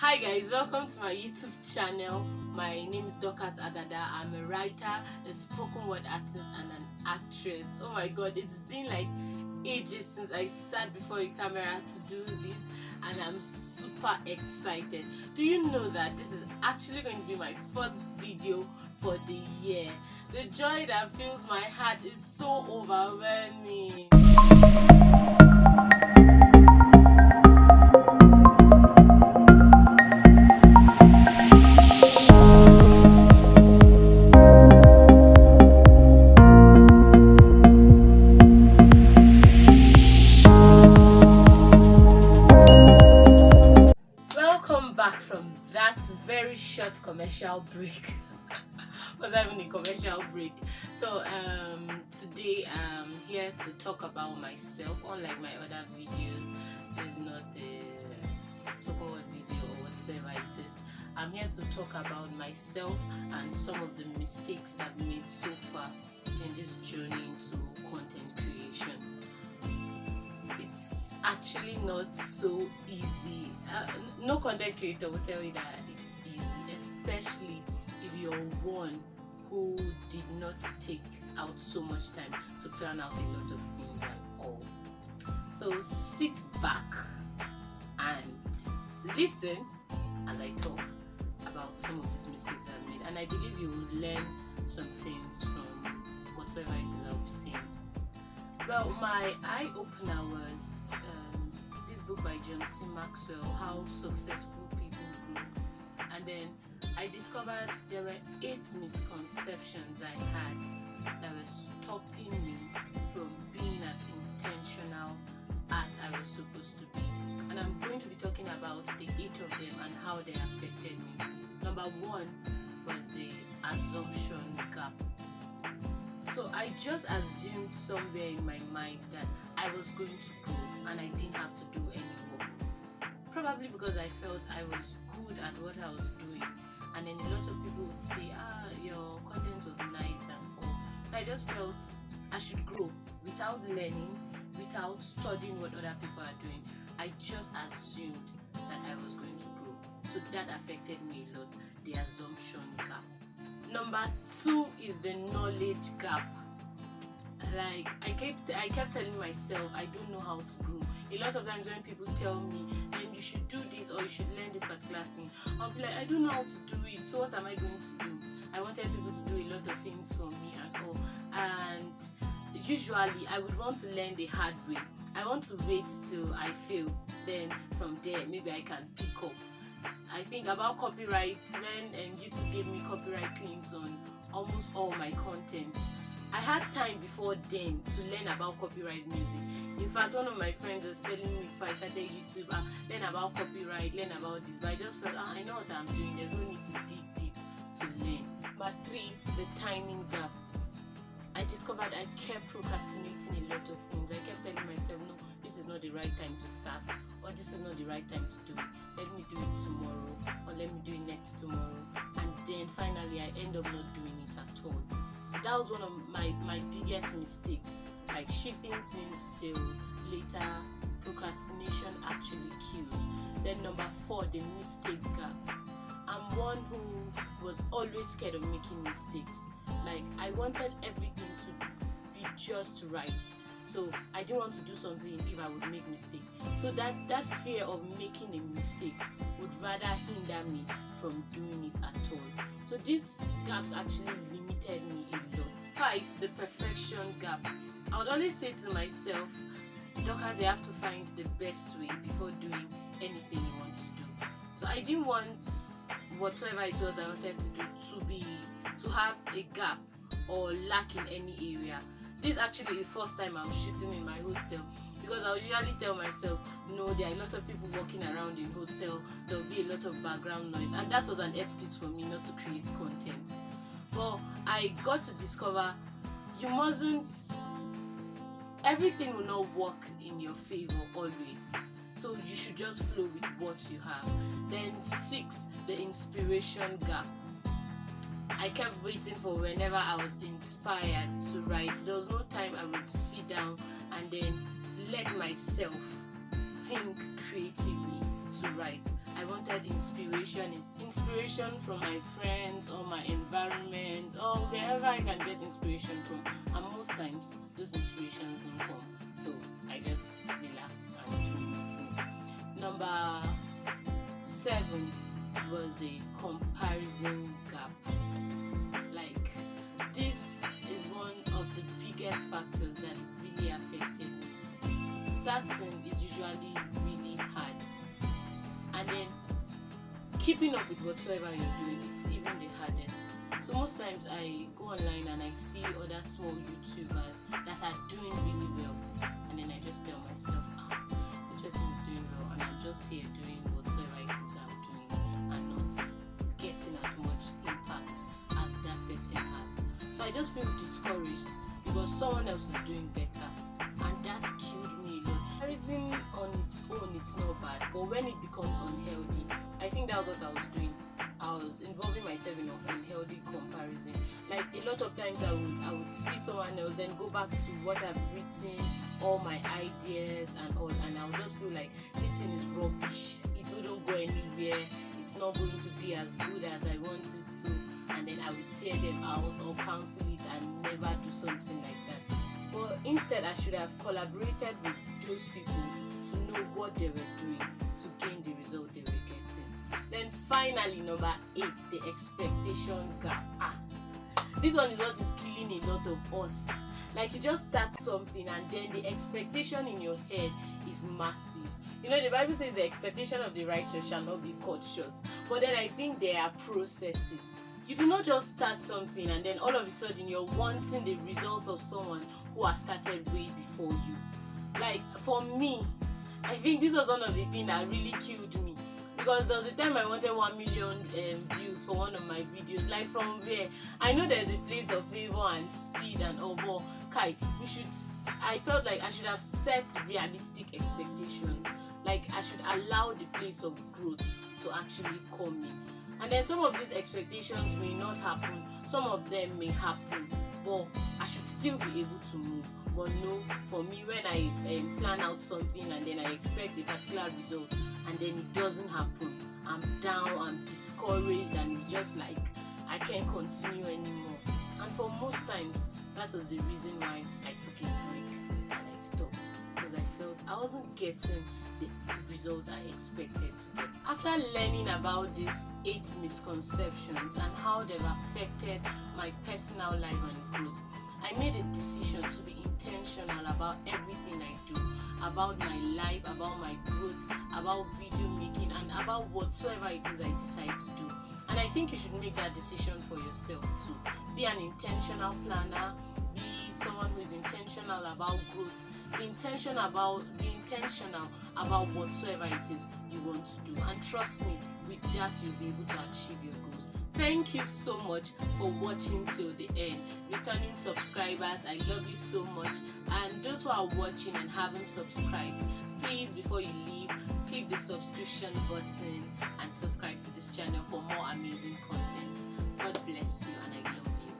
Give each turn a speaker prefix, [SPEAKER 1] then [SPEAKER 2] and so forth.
[SPEAKER 1] Hi guys, welcome to my YouTube channel. My name is Dorcas Agada. I'm a writer, a spoken word artist and an actress. Oh my god, it's been like ages since I sat before the camera to do this and I'm super excited. Do you know that this is actually going to be my first video for the year? The joy that fills my heart is so overwhelming. Welcome back from that very short commercial break. Was having a commercial break. So today I'm here to talk about myself. Unlike my other videos, there's not a spoken word video or whatever it is. I'm here to talk about myself and some of the mistakes I've made so far in this journey into content creation. It's actually not so easy. No content creator will tell you that it's easy, especially if you're one who did not take out so much time to plan out a lot of things and all. So sit back and listen as I talk about some of these mistakes I've made, and I believe you will learn some things from whatever it is I'll be saying. Well, my eye-opener was this book by John C. Maxwell, How Successful People Grow. And then I discovered there were 8 misconceptions I had that were stopping me from being as intentional as I was supposed to be. And I'm going to be talking about the 8 of them and how they affected me. Number 1 was the assumption gap. So I just assumed somewhere in my mind that I was going to grow and I didn't have to do any work. Probably because I felt I was good at what I was doing, and then a lot of people would say, your content was nice and all. So I just felt I should grow without learning, without studying what other people are doing. I just assumed that I was going to grow. So that affected me a lot, the assumption gap. Number 2 is the knowledge gap. Like I kept telling myself I don't know how to grow. A lot of times when people tell me and you should do this or you should learn this particular thing, I'll be like, I don't know how to do it, so what am I going to do? I wanted people to do a lot of things for me and all, and usually I would want to learn the hard way. I want to wait till I fail, then from there maybe I can pick up. I think about copyright, when YouTube gave me copyright claims on almost all my content, I had time before then to learn about copyright music. In fact, one of my friends was telling me before I started YouTube, learn about copyright, learn about this, but I just felt, I know what I'm doing, there's no need to dig deep to learn. Number 3, the timing gap. I discovered I kept procrastinating a lot of things. I kept telling myself, no, this is not the right time to start, or this is not the right time to do it. Let me do it tomorrow, or let me do it next tomorrow. And then finally I end up not doing it at all. So that was one of my biggest mistakes, like shifting things till later. Procrastination actually kills. Then number 4, the mistake gap. I'm one who was always scared of making mistakes. Like I wanted everything to be just right. So I didn't want to do something if I would make mistake. So that fear of making a mistake would rather hinder me from doing it at all. So these gaps actually limited me a lot. 5, the perfection gap. I would always say to myself, Dorcas, you have to find the best way before doing anything you want to do. So I didn't want whatever it was I wanted to do to have a gap or lack in any area. This is actually the first time I'm shooting in my hostel, because I usually tell myself, no, there are a lot of people walking around in hostel, there will be a lot of background noise, and that was an excuse for me not to create content. But I got to discover everything will not work in your favor always. So you should just flow with what you have. Then 6, the inspiration gap. I kept waiting for whenever I was inspired to write. There was no time I would sit down and then let myself think creatively to write. I wanted inspiration from my friends or my environment or wherever I can get inspiration from. And most times those inspirations don't come, so I just relax and do nothing. Number 7 was the comparison gap. Like, this is one of the biggest factors that really affected me. Starting is usually really hard, and then keeping up with whatsoever you're doing, it's even the hardest. So most times I go online and I see other small YouTubers that are doing really well, and then I just tell myself, this person is doing well, and I'm just here doing whatsoever it is I'm doing and not getting as much impact as that person has. So I just feel discouraged because someone else is doing better, and that killed me a lot. Comparison on its own, it's not bad, but when it becomes unhealthy, I think that was what I was doing. I was involving myself in an unhealthy comparison. Like, a lot of times I would see someone else and go back to what I've written, all my ideas and all, and I would just feel like this thing is rubbish. It wouldn't go anywhere. It's not going to be as good as I want it to, and then I would tear them out or cancel it and never do something like that. But instead, I should have collaborated with those people to know what they were doing to gain the result they were getting. Then finally, number 8, the expectation gap. This one is what is killing a lot of us. Like, you just start something and then the expectation in your head is massive. You know, the Bible says the expectation of the righteous shall not be cut short. But then I think there are processes. You do not just start something and then all of a sudden you're wanting the results of someone who has started way before you. Like, for me, I think this was one of the things that really killed me. Because there was a time I wanted 1 million views for one of my videos. Like, from where I know there's a place of favor and speed and all, but I felt like I should have set realistic expectations. Like, I should allow the place of growth to actually come in. And then some of these expectations may not happen, some of them may happen, but I should still be able to move. But no, for me, when I plan out something and then I expect a particular result and then it doesn't happen, I'm down, I'm discouraged, and it's just like I can't continue anymore. And for most times, that was the reason why I took a break and I stopped, because I felt I wasn't getting the result I expected to get. After learning about these 8 misconceptions and how they've affected my personal life and growth, I made a decision to be intentional about everything I do, about my life, about my growth, about video making, and about whatsoever it is I decide to do. And I think you should make that decision for yourself too. Be an intentional planner, be someone who is intentional about growth, be intentional about whatsoever it is you want to do. And trust me, with that you'll be able to achieve your goals. Thank you so much for watching till the end. Returning subscribers, I love you so much. And those who are watching and haven't subscribed, please, before you leave, click the subscription button and subscribe to this channel for more amazing content. God bless you, and I love you.